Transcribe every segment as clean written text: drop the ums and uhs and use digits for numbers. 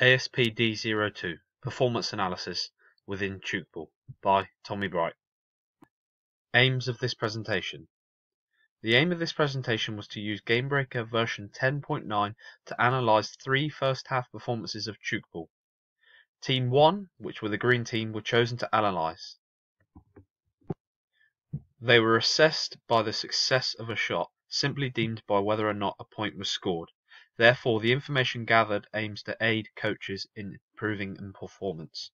ASPD02 Performance Analysis within Tchoukball by Tommy Bright. Aims of this presentation. The aim of this presentation was to use GameBreaker version 10.9 to analyse 3 first-half performances of Tchoukball. Team 1, which were the green team, were chosen to analyse. They were assessed by the success of a shot, simply deemed by whether or not a point was scored. Therefore, the information gathered aims to aid coaches in improving performance.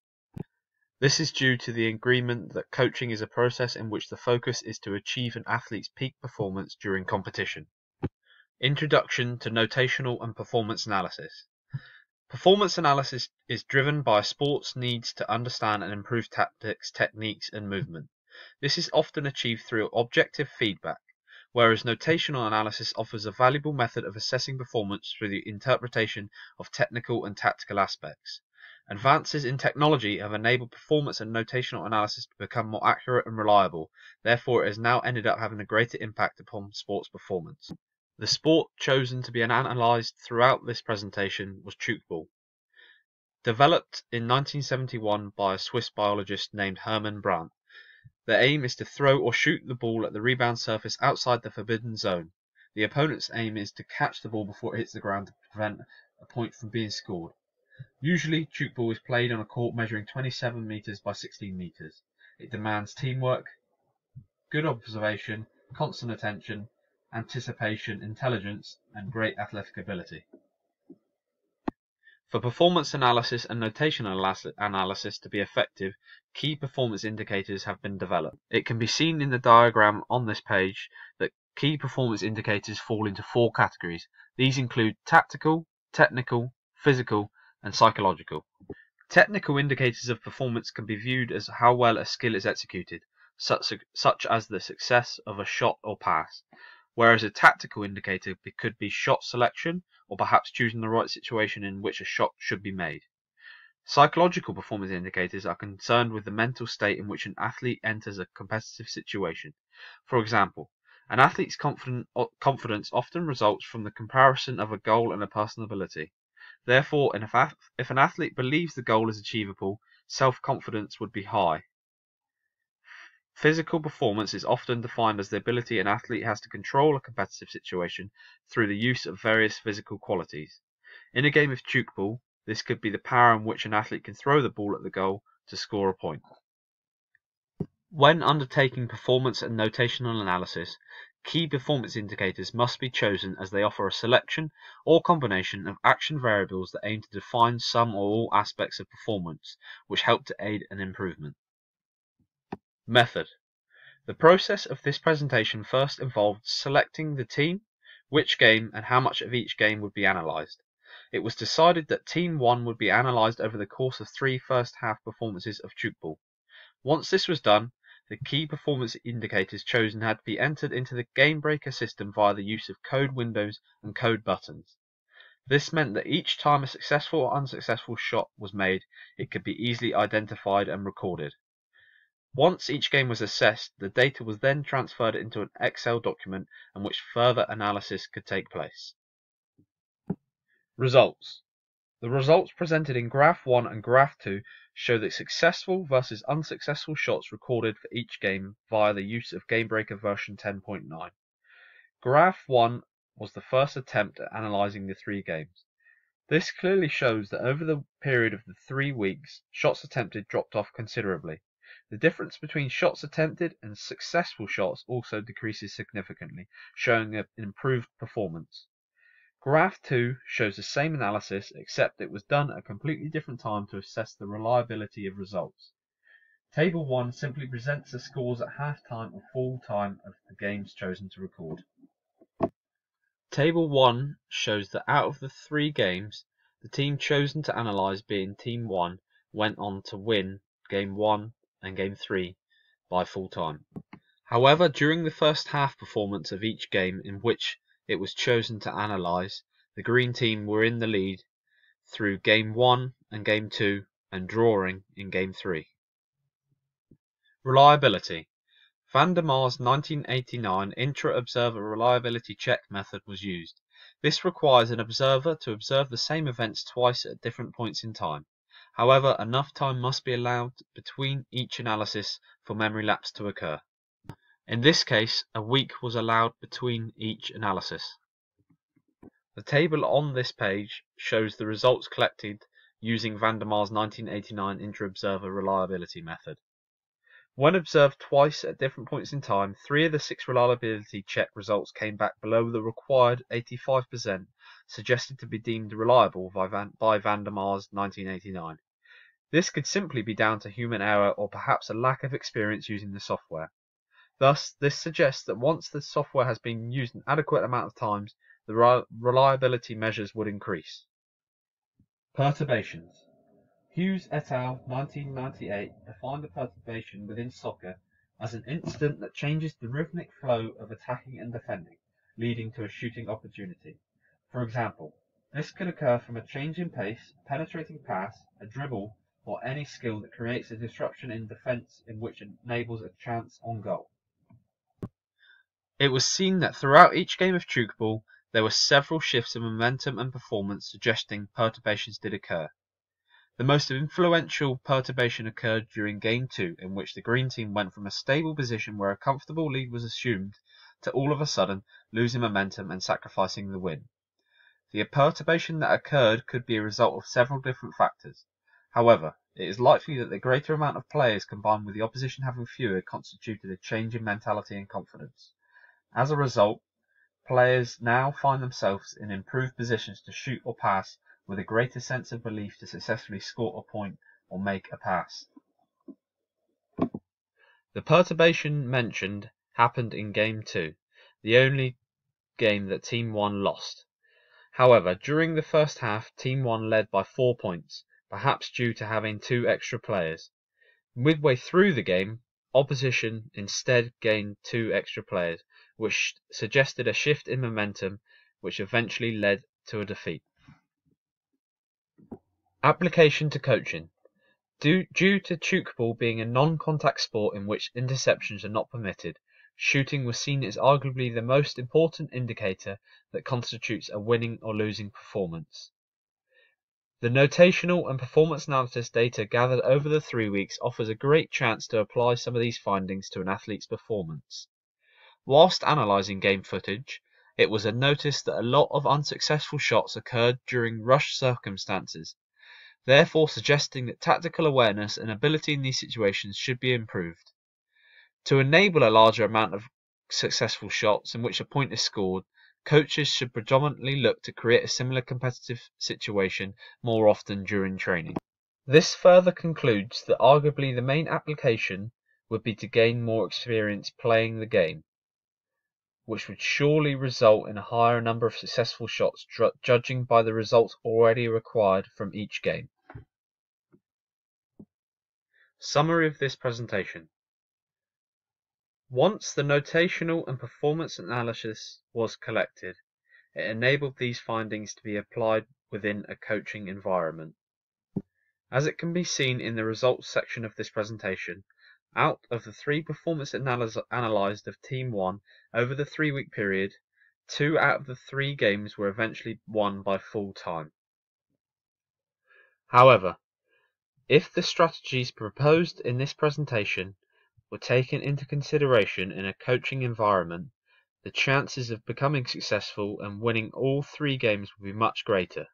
This is due to the agreement that coaching is a process in which the focus is to achieve an athlete's peak performance during competition. Introduction to Notational and Performance Analysis. Performance analysis is driven by a sport's needs to understand and improve tactics, techniques, and movement. This is often achieved through objective feedback, whereas notational analysis offers a valuable method of assessing performance through the interpretation of technical and tactical aspects. Advances in technology have enabled performance and notational analysis to become more accurate and reliable. Therefore, it has now ended up having a greater impact upon sports performance. The sport chosen to be analysed throughout this presentation was Tchoukball. Developed in 1971 by a Swiss biologist named Hermann Brandt, the aim is to throw or shoot the ball at the rebound surface outside the forbidden zone. The opponent's aim is to catch the ball before it hits the ground to prevent a point from being scored. Usually, Tchoukball is played on a court measuring 27 metres by 16 metres. It demands teamwork, good observation, constant attention, anticipation, intelligence, and great athletic ability. For performance analysis and notational analysis to be effective, key performance indicators have been developed. It can be seen in the diagram on this page that key performance indicators fall into 4 categories. These include tactical, technical, physical, and psychological. Technical indicators of performance can be viewed as how well a skill is executed, such as the success of a shot or pass, whereas a tactical indicator could be shot selection, or perhaps choosing the right situation in which a shot should be made. Psychological performance indicators are concerned with the mental state in which an athlete enters a competitive situation. For example, an athlete's confidence often results from the comparison of a goal and a personal ability. Therefore, if an athlete believes the goal is achievable, self-confidence would be high. Physical performance is often defined as the ability an athlete has to control a competitive situation through the use of various physical qualities. In a game of Tchoukball, this could be the power in which an athlete can throw the ball at the goal to score a point. When undertaking performance and notational analysis, key performance indicators must be chosen as they offer a selection or combination of action variables that aim to define some or all aspects of performance, which help to aid an improvement. Method. The process of this presentation first involved selecting the team, which game, and how much of each game would be analysed. It was decided that Team 1 would be analysed over the course of 3 first-half performances of Tchoukball. Once this was done, the key performance indicators chosen had to be entered into the GameBreaker system via the use of code windows and code buttons. This meant that each time a successful or unsuccessful shot was made, it could be easily identified and recorded. Once each game was assessed, the data was then transferred into an Excel document in which further analysis could take place. Results. The results presented in Graph 1 and Graph 2 show the successful versus unsuccessful shots recorded for each game via the use of GameBreaker version 10.9. Graph 1 was the first attempt at analysing the 3 games. This clearly shows that over the period of the 3 weeks, shots attempted dropped off considerably. The difference between shots attempted and successful shots also decreases significantly, showing an improved performance. Graph 2 shows the same analysis, except it was done at a completely different time to assess the reliability of results. Table 1 simply presents the scores at half-time or full-time of the games chosen to record. Table 1 shows that out of the 3 games, the team chosen to analyse, being Team 1, went on to win Game 1 and Game 3 by full time. However, during the first half performance of each game in which it was chosen to analyse, the green team were in the lead through Game 1 and Game 2 and drawing in Game 3. Reliability. Van der Mar's 1989 intra-observer reliability check method was used. This requires an observer to observe the same events twice at different points in time. However, enough time must be allowed between each analysis for memory lapse to occur. In this case, a week was allowed between each analysis. The table on this page shows the results collected using Van der Mar's 1989 inter-observer reliability method. When observed twice at different points in time, 3 of the 6 reliability check results came back below the required 85%, suggested to be deemed reliable by Van der Mar's 1989. This could simply be down to human error or perhaps a lack of experience using the software. Thus, this suggests that once the software has been used an adequate amount of times, the reliability measures would increase. Perturbations. Hughes et al. 1998 defined a perturbation within soccer as an incident that changes the rhythmic flow of attacking and defending, leading to a shooting opportunity. For example, this could occur from a change in pace, a penetrating pass, a dribble, or any skill that creates a disruption in defence in which enables a chance on goal. It was seen that throughout each game of Tchoukball, there were several shifts in momentum and performance suggesting perturbations did occur. The most influential perturbation occurred during Game 2, in which the green team went from a stable position where a comfortable lead was assumed to all of a sudden losing momentum and sacrificing the win. The perturbation that occurred could be a result of several different factors. However, it is likely that the greater amount of players combined with the opposition having fewer constituted a change in mentality and confidence. As a result, players now find themselves in improved positions to shoot or pass with a greater sense of belief to successfully score a point or make a pass. The perturbation mentioned happened in Game 2, the only game that Team 1 lost. However, during the first half, Team 1 led by 4 points, perhaps due to having 2 extra players. Midway through the game, opposition instead gained 2 extra players, which suggested a shift in momentum, which eventually led to a defeat. Application to coaching. Due to Tchoukball being a non-contact sport in which interceptions are not permitted, shooting was seen as arguably the most important indicator that constitutes a winning or losing performance. The notational and performance analysis data gathered over the 3 weeks offers a great chance to apply some of these findings to an athlete's performance. Whilst analysing game footage, it was noticed that a lot of unsuccessful shots occurred during rushed circumstances, therefore suggesting that tactical awareness and ability in these situations should be improved. To enable a larger amount of successful shots in which a point is scored, coaches should predominantly look to create a similar competitive situation more often during training. This further concludes that arguably the main application would be to gain more experience playing the game, which would surely result in a higher number of successful shots, judging by the results already required from each game. Summary of this presentation. Once the notational and performance analysis was collected, it enabled these findings to be applied within a coaching environment. As it can be seen in the results section of this presentation, out of the 3 performance analysed of Team 1 over the 3-week period, 2 out of the 3 games were eventually won by full time. However, if the strategies proposed in this presentation were taken into consideration in a coaching environment, the chances of becoming successful and winning all 3 games would be much greater.